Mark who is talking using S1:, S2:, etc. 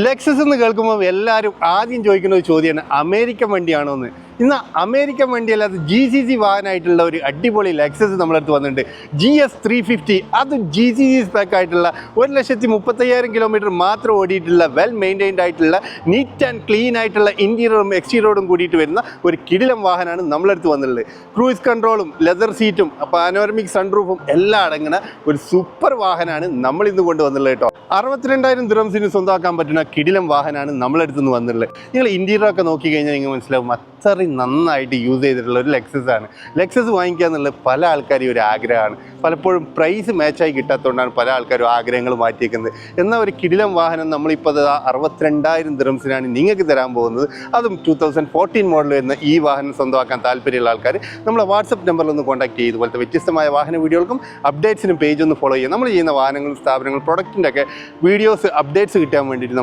S1: Lexus എന്ന് കേൾക്കുമ്പോൾ എല്ലാവരും ആദ്യം ചോദിക്കുന്ന ഒരു ചോദ്യമാണ് അമേരിക്കൻ വണ്ടിയാണോ എന്ന്. ഇന്ന് അമേരിക്കൻ വണ്ടിയല്ലാതെ GCC വാഹനമായിട്ടുള്ള ഒരു അടിപൊളി ലെക്സസ് നമ്മളടുത്ത് വന്നിട്ടുണ്ട്. GS 350. അത് GCC സ്പെക്ക് ആയിട്ടുള്ള 1,35,000 കിലോമീറ്റർ മാത്രം ഓടിയിട്ടുള്ള വെൽ മെയിൻറ്റൈൻഡ് ആയിട്ടുള്ള നീറ്റ് ആൻഡ് ക്ലീൻ ആയിട്ടുള്ള ഇൻറ്റീരിയറും എക്സ്റ്റീരിയറും കൂടിയിട്ട് വരുന്ന ഒരു കിടിലം വാഹനമാണ് നമ്മളടുത്ത് വന്നിട്ടുള്ളത്. ക്രൂയിസ് കൺട്രോളും ലെതർ സീറ്റും പാനോരമിക് സൺറൂഫും എല്ലാം അടങ്ങുന്ന ഒരു സൂപ്പർ വാഹനമാണ് നമ്മൾ ഇന്ന് കൊണ്ടുവന്നുള്ളത് കേട്ടോ. 62,000 ദിർഹംസിന് സ്വന്തമാക്കാൻ പറ്റുന്ന കിടിലം വാഹനമാണ് നമ്മളടുത്ത് നിന്ന് വന്നിട്ടുള്ളത്. നിങ്ങൾ ഇൻറ്റീരിയറൊക്കെ നോക്കി കഴിഞ്ഞാൽ നിങ്ങൾ മനസ്സിലാവും അത്രയും നന്നായിട്ട് യൂസ് ചെയ്തിട്ടുള്ള ഒരു ലെക്സസ് ആണ്. ലെക്സസ് വാങ്ങിക്കുക എന്നുള്ളത് പല ആൾക്കാരും ഒരു ആഗ്രഹമാണ്. പലപ്പോഴും പ്രൈസ് മാച്ചായി കിട്ടാത്തതുകൊണ്ടാണ് പല ആൾക്കാരും ആഗ്രഹങ്ങൾ മാറ്റിയേക്കുന്നത്. എന്നാൽ ഒരു കിടിലം വാഹനം നമ്മളിപ്പോൾ 62,000 ദിർഹംസിനാണ് നിങ്ങൾക്ക് തരാൻ പോകുന്നത്. അതും 2014 മോഡൽ വരുന്ന ഈ വാഹനം സ്വന്തമാക്കാൻ താല്പര്യമുള്ള ആൾക്കാർ നമ്മളെ വാട്സപ്പ് നമ്പറിൽ ഒന്ന് കോൺടാക്ട് ചെയ്ത് ഇതുപോലത്തെ വ്യത്യസ്തമായ വാഹന വീഡിയോകൾക്കും അപ്ഡേറ്റ്സിനും പേജ് ഒന്ന് ഫോളോ ചെയ്യുക. നമ്മൾ ചെയ്യുന്ന വാഹനങ്ങളും സ്ഥാപനങ്ങളും പ്രൊഡക്റ്റിൻ്റെ ഒക്കെ വീഡിയോസ് അപ്ഡേറ്റ്സ് കിട്ടാൻ വേണ്ടിയിട്ട്